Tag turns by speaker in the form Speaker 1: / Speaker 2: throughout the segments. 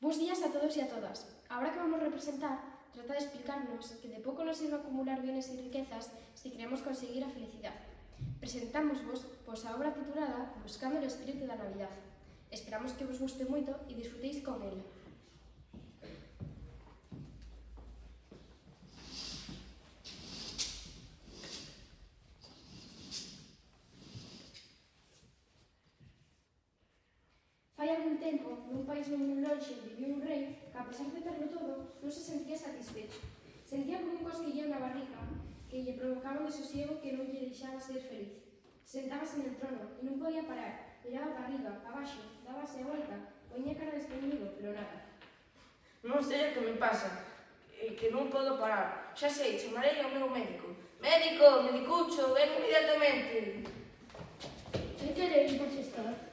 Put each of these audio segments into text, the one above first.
Speaker 1: Bos días a todos e a todas. Ahora que vamos a representar, trata de explicarnos que de pouco nos sirve acumular bienes e riquezas si queremos conseguir a felicidade. Presentámosvos pois a obra titulada Buscando o espírito da Navidad. Esperamos que vos guste moito e disfrutéis con ela. Fai algún tempo, nun país non moi lonxe, viviu un rei que, a pesar de terlo todo, non se sentía satisfecho. Sentía como un cosquilleo na barriga que lle provocaba un desosiego que non lle deixaba ser feliz. Sentábase no trono e non podía parar. Miraba para arriba, para baixo, dábase a volta, poñía cara desprendido, pero nada.
Speaker 2: Non sei o que me pasa, que non podo parar. Xa sei, chamarei ao meu médico. Médico, medicucho, ven inmediatamente.
Speaker 3: Que queredes, majestade?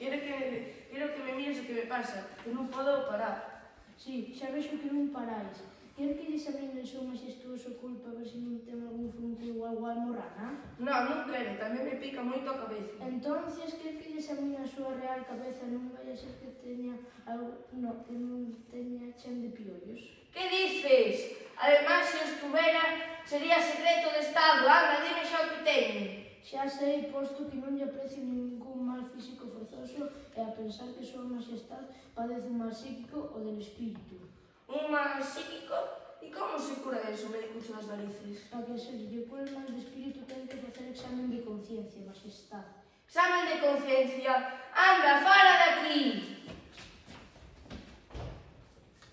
Speaker 2: Quero que me mires o que me pasa, que non podo parar.
Speaker 3: Si, xa vexo que non paráis. Quero que lles examine o seu majestuoso culpa a ver se non ten algún frunco ou algo almorrana?
Speaker 2: Non quero, tamén me pica moito a cabeza.
Speaker 3: Entonces, quero que lles examine a súa real cabeza, non vai a ser que teña algo, que non teña chan de piollos.
Speaker 2: Que dices? Ademais, se os tuvera, sería secreto de Estado. Anda, dime xa o que teño.
Speaker 3: Xa sei, posto que non lle aprecio ningún mal físico forzoso e a pensar que súa majestade padece un mal psíquico ou del espírito.
Speaker 2: Un mal psíquico? E como se cura eso, medicucho das narices?
Speaker 3: Para que se lle cure o mal de espírito ten que facer examen de conciencia, majestade.
Speaker 2: Examen de conciencia. Anda, fora de aquí!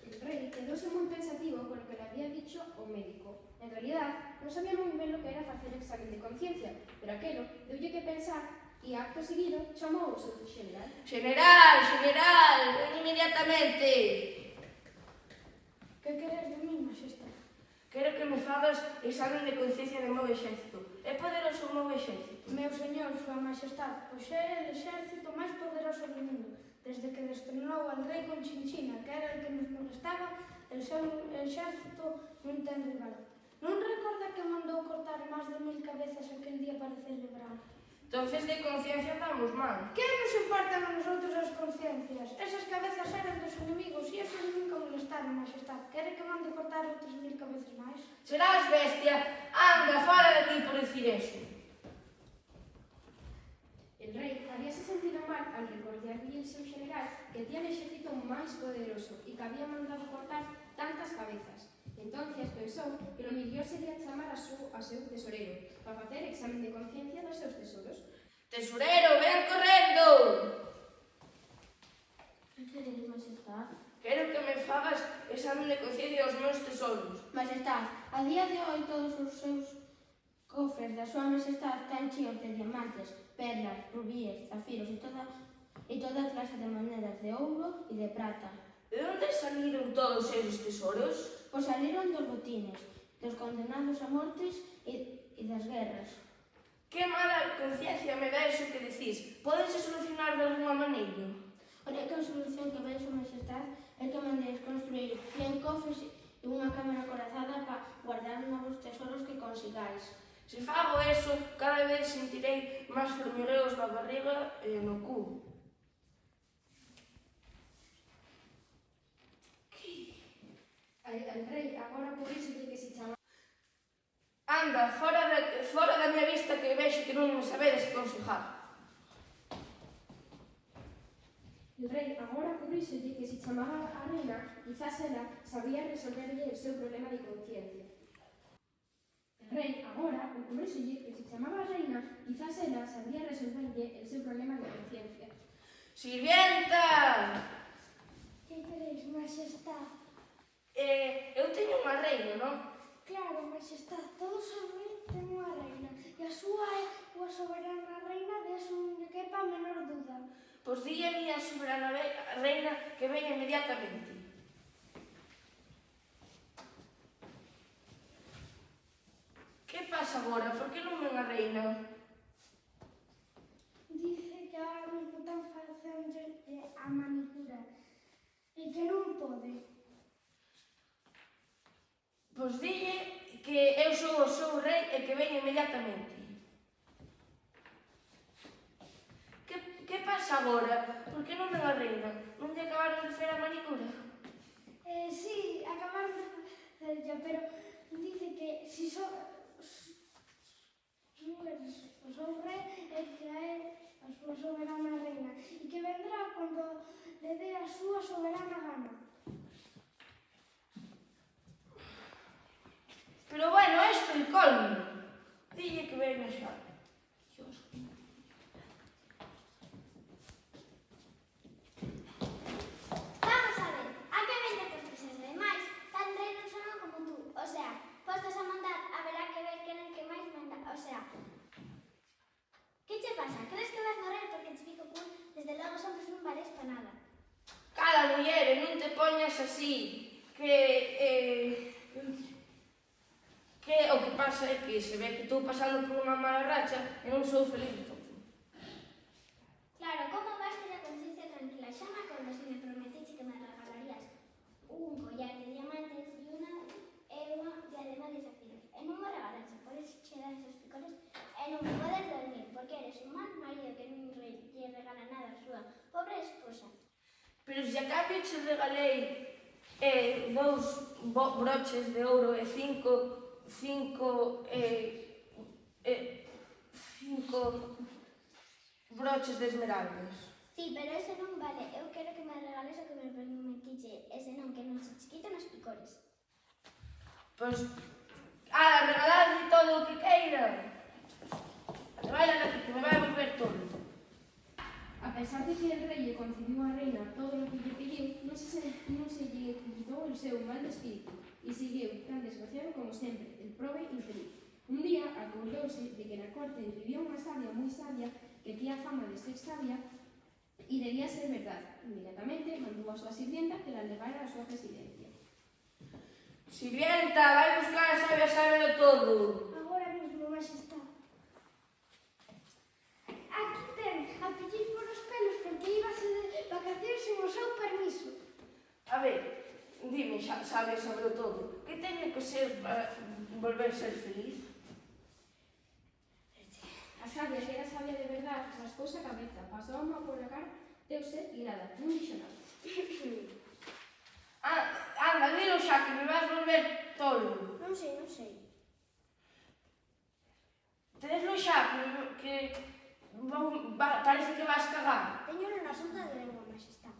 Speaker 1: El rei quedóse moi pensativo con lo que le había dicho o médico. En realidad, non sabía moi ben lo que era facer examen de conciencia, pero aquelo deulle que pensar e acto seguido chamou o seu xeneral.
Speaker 2: General, ven inmediatamente.
Speaker 3: Que queres de mí, majestade?
Speaker 2: Quero que me fagas examen de conciencia do meu exército. É poderoso o meu exército?
Speaker 3: Meu señor, súa majestade, pois é o exército máis poderoso do mundo. Desde que destronou al rei con Chinchina, que era el que nos molestaba, el seu exército non ten rival. Non recorda que mandou cortar máis de 1000 cabezas aquel día para celebrar?
Speaker 2: Entonces de conciencia andamos mal.
Speaker 3: Que nos importan a nosotros as conciencias? Esas cabezas eran dos enemigos e esos nunca molestaron, majestade. Quere que mande cortar outras 1000 cabezas máis?
Speaker 2: Serás bestia. Anda, fora de aquí por decir eso.
Speaker 1: El rei habíase sentido mal al recordarlle el seu general que tía el exército máis poderoso e que había mandado cortar tantas cabezas. Entonces pensou que lo mellor sería chamar a seu tesorero para facer examen de conciencia dos seus tesoros.
Speaker 2: Tesorero, ven correndo!
Speaker 3: Que queredes, majestade?
Speaker 2: Quero que me fagas examen de conciencia dos meus tesoros.
Speaker 3: Majestade, a día de hoy todos os seus cofres da súa majestade están cheos de diamantes, perlas, rubíes, zafiros e toda clase de monedas de ouro e de prata.
Speaker 2: De onde saliron todos esos tesoros?
Speaker 3: Pois saliron dos botines, dos condenados a mortes e das guerras.
Speaker 2: Que mala conciencia me dá eso que decís. Pódense solucionar de alguma maneira?
Speaker 3: A única solución que vai a súa majestade é que mandeis construir 100 cofres e unha cámara acorazada para guardar novos tesoros que consigáis.
Speaker 2: Se fago eso, cada vez sentirei máis formigueos na barriga e no cu.
Speaker 1: El rei agora pobríselle que se chama.
Speaker 2: Anda, fora da miña vista que vexo que non me sabedes aconsejar.
Speaker 1: El rei agora pobríselle que se chamaba a reina, quizás ela sabía resolverlle o seu problema de conciencia. El rei agora ocurríselle que se chamaba a reina, quizás ela sabía resolverlle o seu problema de conciencia.
Speaker 2: Sirvienta!
Speaker 3: Que quereis, majestade?
Speaker 2: Eu teño unha reina, non?
Speaker 3: Claro, majestade, todos os reis ten unha reina, e a súa é unha soberana reina deso non lle quepa a menor duda.
Speaker 2: Pois dille a miña soberana reina que venga inmediatamente. Que pasa agora? Por que non ven a reina?
Speaker 3: Dice que ahora mesmo están facendo a manicura e que non pode.
Speaker 2: Pois dille que eu sou o seu rei e que venga inmediatamente. Que pasa agora? Por que non ven a reina? Non lle acabaron de fer a manicura?
Speaker 3: Sí, acabaron de hacerlo, pero dice que si son o seu rei é que é a súa soberana reina e que vendrá cando le dé a súa soberana gana.
Speaker 2: Pero bueno, isto é colmo. Dille que venga xa.
Speaker 4: Vamos a ver, a que vende por tres demais, tan rei non son como tú. O sea, postos a mandar, haberá que ver quen é que máis manda. O sea, que che pasa? Crees que vas morrer porque che fico cool? Desde logo os hombres non vales pa nada.
Speaker 2: Cala, muller, non te poñas así. Que o que pasa é que se ve que estou pasando por unha mala racha e non sou feliz de todo.
Speaker 4: Claro, como vas ter a conciencia tranquila? Xa me acordo se me prometiche que me regalarías un collar de diamantes e unha diadema de zafiros. E non me regalaste, por eso che dan esos picores e non me podes dormir, porque eres un mal marido que non lle regala nada a súa pobre esposa.
Speaker 2: Pero se a cambio che regalei dous broches de ouro e cinco broches de esmeraldas.
Speaker 4: Sí, pero eso non vale. Eu quero que me regales o que me prometiche. Ese non, que non se chiquito nos picores.
Speaker 2: Pois, regalarlle todo o que queira. Vai lá que me vai a volver todo.
Speaker 1: A pesar de que el rei lle concediu á reina todo o que lle pediu, non se lle quitou o seu mal de espírito e seguiu tan desgraciado como sempre, el prove infeliz. Un día acordouse de que na corte vivía unha sabia moi sabia que tía fama de ser sabia e debía ser verdad. Inmediatamente mandou a súa sirvienta que la levara á súa residencia.
Speaker 2: Sirvienta, vai buscar a sabia, sábelo todo.
Speaker 3: Agora mesmo, Majestad. Aquí ten, a pillir por os pelos porque ibase de vacacións sen o seu permiso.
Speaker 2: A ver, dime, sabia, sábelo todo. Que teño que ser para volver ser feliz?
Speaker 1: A sabia, que era sabia de verdad, rascouse a cabeza, pasou a mão por a cara, deuse e nada, non dixo nada.
Speaker 2: Anda, dilo xa, que me vas volver tolo.
Speaker 4: Non sei.
Speaker 2: Teslo xa, que parece que vas cagar.
Speaker 4: Teño na sonda de lengua, Majestad.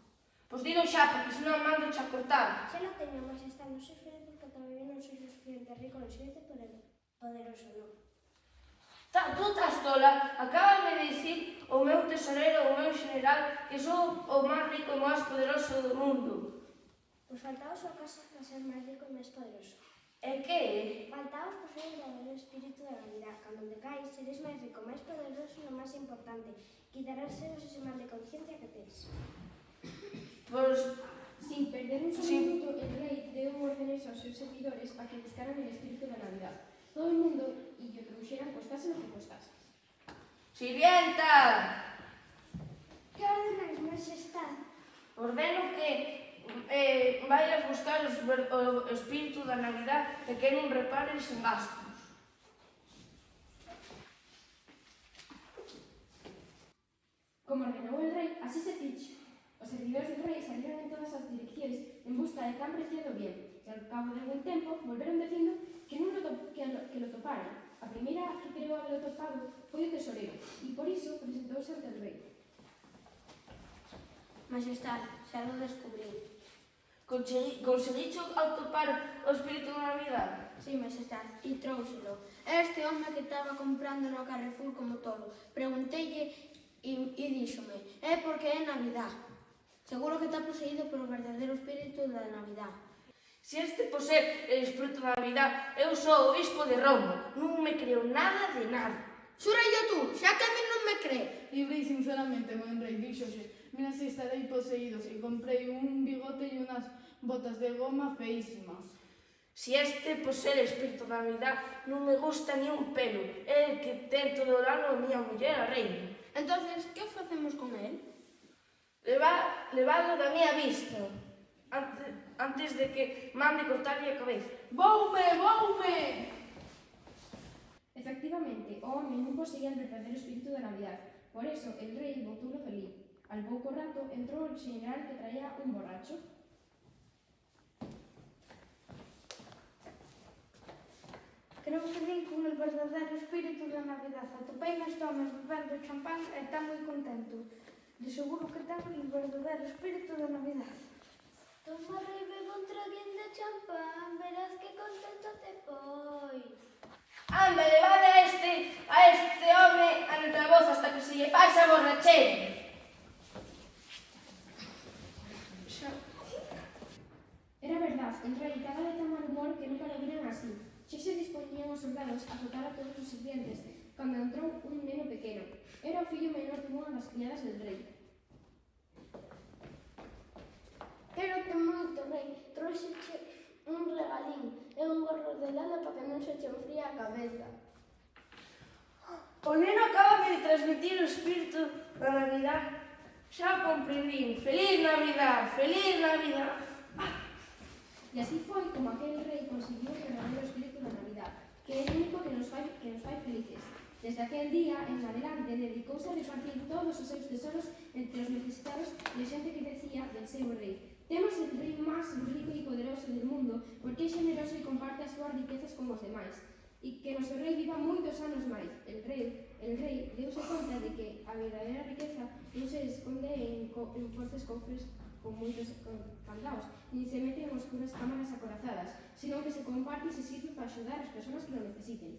Speaker 2: Pois dilo xa, porque senón mando xa cortar.
Speaker 4: Xa lo teño, Majestad. Non soy feliz porque todavía non soy lo suficiente rico, lo suficiente poderoso, non.
Speaker 2: Tú estás tola, acábame de dicir o meu tesorero, o meu general, que sou o máis rico e máis poderoso do mundo.
Speaker 4: Pois faltaos o caso para ser máis rico e máis poderoso.
Speaker 2: E que?
Speaker 4: Faltaos poseer o verdadero espírito da realidad. Cando decais, seres máis rico, máis poderoso e o máis importante. Quitarás ese mal de conciencia que tes.
Speaker 2: Pois,
Speaker 1: Sin perder un solo minuto, el rei deu órdenes aos seus servidores para que buscaran el espíritu da Navidad. Todo o mundo e lle trouxeran costase lo que costase.
Speaker 2: sirvienta,
Speaker 3: Que ordenáis, Majestad?
Speaker 2: ordeno que vayas buscar o espírito da Navidad e que non repares en gastos.
Speaker 1: Como ordenou el rei, así se fixo. Os servidores del rei salieron en todas as direccións en busca de tan preciado bien, e ao cabo de algún tempo volveron dicindo que lo toparan. A primeira que creu habelo topado foi o tesorero, e por iso presentouse ante el rei.
Speaker 4: Majestad, xa lo descubrí.
Speaker 2: Conseguicho atopar o espírito da Navidad?
Speaker 4: Sí, Majestad, e trouxelo. Este home que estaba comprando no Carrefour como tolo. Pregunteille e díxome, é porque é Navidad. Seguro que está poseído polo verdadeiro espírito da Navidad.
Speaker 2: Se este posee el espírito da Navidad, eu sou o obispo de Roma. Non me creo nada de nada.
Speaker 4: Xúrallo tú, xa que a mí non me cree.
Speaker 5: Libre y sinceramente, buen rey, díxose, mira si estaréis poseídos y compré un bigote y unas botas de goma feísimas.
Speaker 2: Se este posee el espírito da Navidad, non me gusta ni un pelo. É el que ten todo o ano a miña muller a reina.
Speaker 4: Entonces, que facemos con él?
Speaker 2: Levalo da miña vista, antes de que mande cortarlle a cabeza.
Speaker 5: ¡Voume!
Speaker 1: Efectivamente, o home non poseía el verdadeiro espírito da Navidad. Por eso, el rei botoulo feliz. Al pouco rato entrou o xeneral que traía un borracho.
Speaker 3: Creo que vin con el verdadero espírito da Navidad. Atopei nas tomas bebendo champán e está moi contento. De seguro que ten el verdadero espírito da Navidad.
Speaker 4: Toma, rei, bebe un traguín de champán, verás que contento te foi.
Speaker 2: Anda, levade a este home a nuestra voz hasta que se lle pase a borrachera.
Speaker 1: Era verdad, el rei estaba de tan mal humor que nunca lo viran así. Xa se dispoñían os soldados a azotar a todos os sirvientes, cando entrou un neno pequeno. Era o fillo menor dunha das criadas del rei.
Speaker 4: Quérote moito, rei. Trouxeche un regalín e un gorro de lana para que non se che enfríe a cabeza.
Speaker 2: O neno acaba de transmitir o espírito da Navidad. Xa comprendín. Feliz Navidad, feliz Navidad.
Speaker 1: E así foi como aquel rei consiguiu o verdadero espírito da Navidad, que é o único que nos fai felices. Desde aquel día en adelante dedicouse a repartir todos os seus tesoros entre os necesitados e a xente que decía del seu rei. Temos el rei máis rico e poderoso del mundo porque é generoso e comparte as súas riquezas con os demais. E que noso rei viva moitos anos máis. El rei deuse conta de que a verdadeira riqueza non se esconde en fortes cofres con moitos candaos, nin se mete en oscuras cámaras acorazadas, sino que se comparte e se sirve para axudar as persoas que lo necesiten.